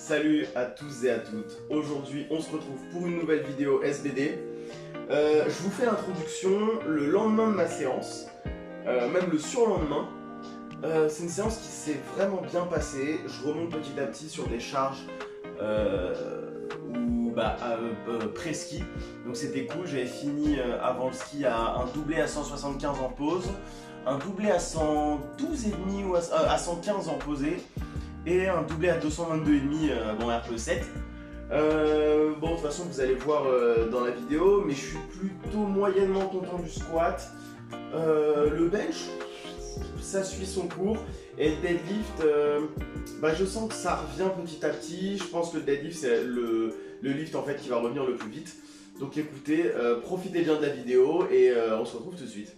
Salut à tous et à toutes. Aujourd'hui, on se retrouve pour une nouvelle vidéo SBD. Je vous fais l'introduction le lendemain de ma séance, même le surlendemain. C'est une séance qui s'est vraiment bien passée. Je remonte petit à petit sur des charges pré-ski. Donc c'était cool, j'avais fini avant le ski à un doublé à 175 en pause, un doublé à 112,5 ou à 115 en posé, et un doublé à 222,5 bon RPE7. Bon, de toute façon vous allez voir dans la vidéo, mais je suis plutôt moyennement content du squat. Le bench, ça suit son cours, et le deadlift, je sens que ça revient petit à petit. Je pense que le deadlift c'est le lift en fait qui va revenir le plus vite. Donc écoutez, profitez bien de la vidéo et on se retrouve tout de suite.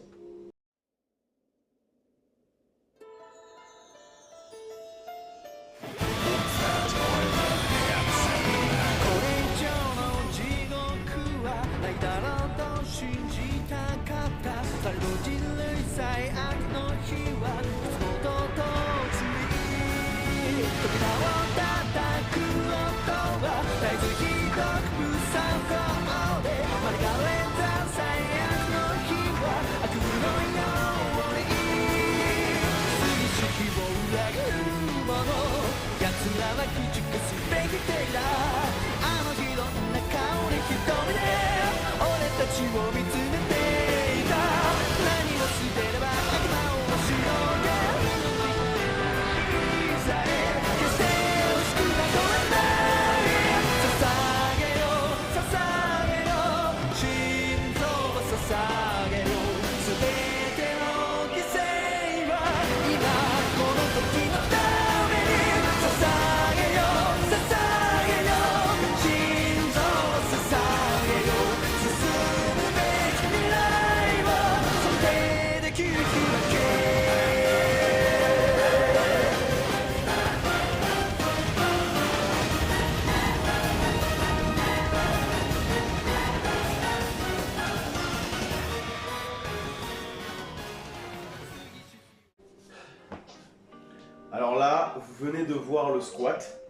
Alors là, vous venez de voir le squat.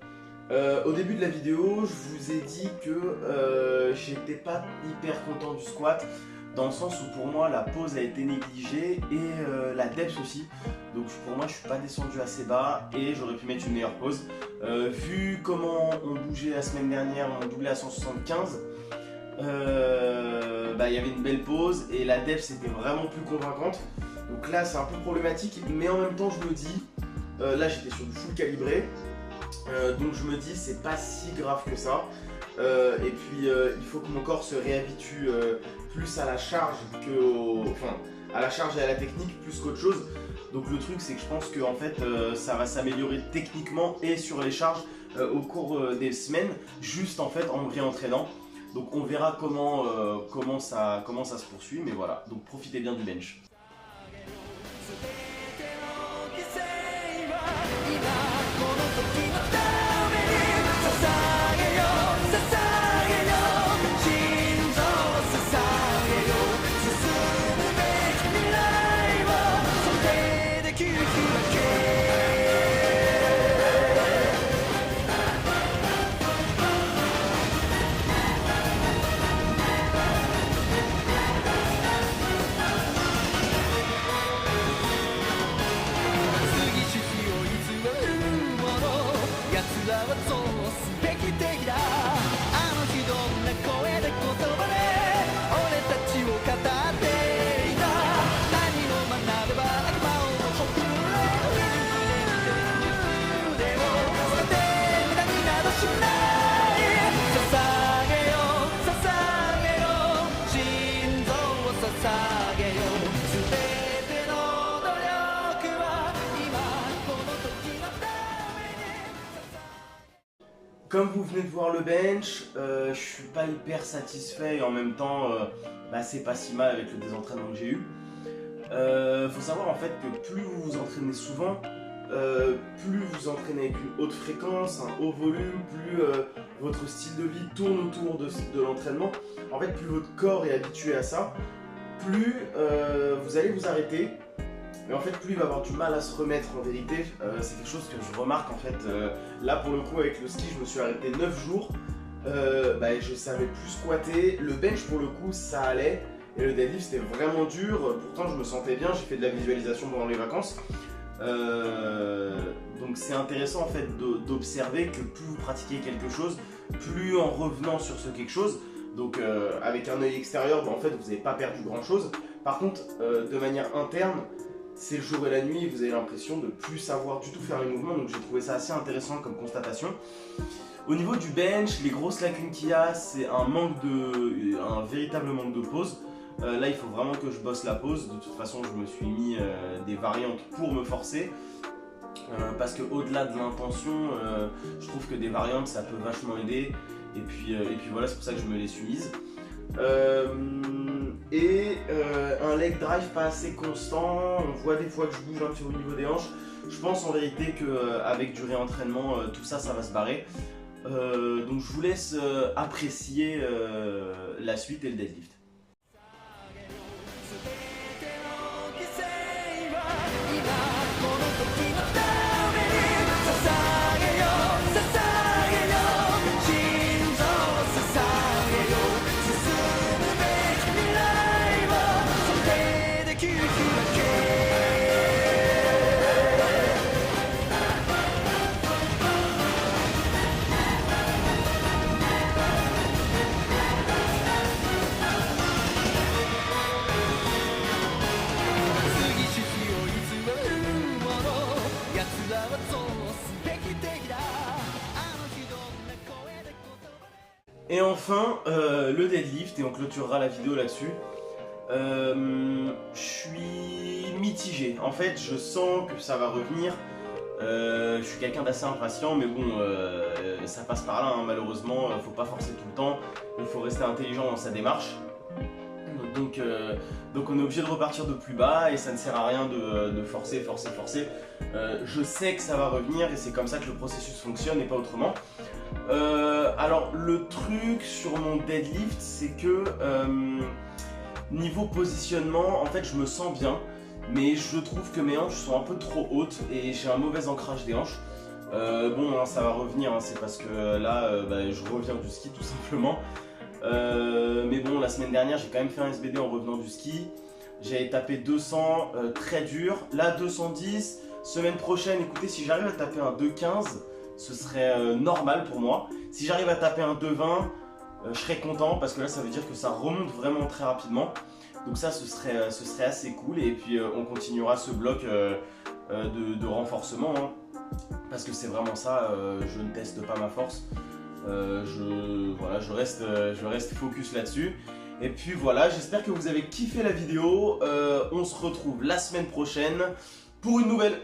Au début de la vidéo, je vous ai dit que j'étais pas hyper content du squat, dans le sens où pour moi la pose a été négligée et la depth aussi. Donc pour moi je suis pas descendu assez bas et j'aurais pu mettre une meilleure pose. Vu comment on bougeait la semaine dernière, on doublait à 175, il y avait une belle pose et la depth c'était vraiment plus convaincante. Donc là c'est un peu problématique, mais en même temps je me dis, là j'étais sur du full calibré, donc je me dis c'est pas si grave que ça. Et puis il faut que mon corps se réhabitue plus à la charge à la charge et à la technique plus qu'autre chose. Donc le truc c'est que je pense que en fait ça va s'améliorer techniquement et sur les charges au cours des semaines, juste en fait en me réentraînant. Donc on verra comment ça se poursuit, mais voilà, donc profitez bien du bench. Comme vous venez de voir le bench, je suis pas hyper satisfait et en même temps c'est pas si mal avec le désentraînement que j'ai eu. Faut savoir en fait que plus vous vous entraînez souvent, plus vous entraînez avec une haute fréquence, un haut volume, plus votre style de vie tourne autour de l'entraînement. En fait, plus votre corps est habitué à ça, plus vous allez vous arrêter mais en fait plus il va avoir du mal à se remettre en vérité. C'est quelque chose que je remarque en fait. Là pour le coup avec le ski je me suis arrêté 9 jours, je savais plus squatter. Le bench pour le coup ça allait, et le deadlift c'était vraiment dur. Pourtant je me sentais bien, j'ai fait de la visualisation pendant les vacances. Donc c'est intéressant en fait d'observer que plus vous pratiquez quelque chose, plus en revenant sur ce quelque chose, donc avec un œil extérieur, en fait vous n'avez pas perdu grand chose. Par contre de manière interne, c'est le jour et la nuit, vous avez l'impression de plus savoir du tout faire les mouvements, donc j'ai trouvé ça assez intéressant comme constatation. Au niveau du bench, les grosses lacunes qu'il y a, c'est un véritable manque de pause. Là il faut vraiment que je bosse la pause. De toute façon je me suis mis des variantes pour me forcer, parce que au-delà de l'intention, je trouve que des variantes ça peut vachement aider, et puis voilà, c'est pour ça que je me les suis mises. Un leg drive pas assez constant, on voit des fois que je bouge un petit peu au niveau des hanches. Je pense en vérité qu'avec du réentraînement tout ça va se barrer. Donc je vous laisse apprécier la suite et le deadlift. Et enfin, le deadlift, et on clôturera la vidéo là-dessus. Je suis mitigé. En fait, je sens que ça va revenir. Je suis quelqu'un d'assez impatient, mais bon, ça passe par là, hein, malheureusement. Faut pas forcer tout le temps. Il faut rester intelligent dans sa démarche. Donc on est obligé de repartir de plus bas, et ça ne sert à rien de forcer. Je sais que ça va revenir, et c'est comme ça que le processus fonctionne et pas autrement. Alors le truc sur mon deadlift, c'est que niveau positionnement, en fait je me sens bien, mais je trouve que mes hanches sont un peu trop hautes et j'ai un mauvais ancrage des hanches. Bon, hein, ça va revenir, hein, c'est parce que là je reviens du ski tout simplement. Mais bon, la semaine dernière j'ai quand même fait un SBD en revenant du ski. J'avais tapé 200 très dur, là 210. Semaine prochaine, écoutez, si j'arrive à taper un 2,15, ce serait normal pour moi. Si j'arrive à taper un 2,20, je serais content, parce que là ça veut dire que ça remonte vraiment très rapidement. Donc ça ce serait assez cool, et puis on continuera ce bloc de renforcement, hein, parce que c'est vraiment ça, je ne teste pas ma force. Je reste focus là-dessus. Et puis voilà, j'espère que vous avez kiffé la vidéo. On se retrouve la semaine prochaine pour une nouvelle.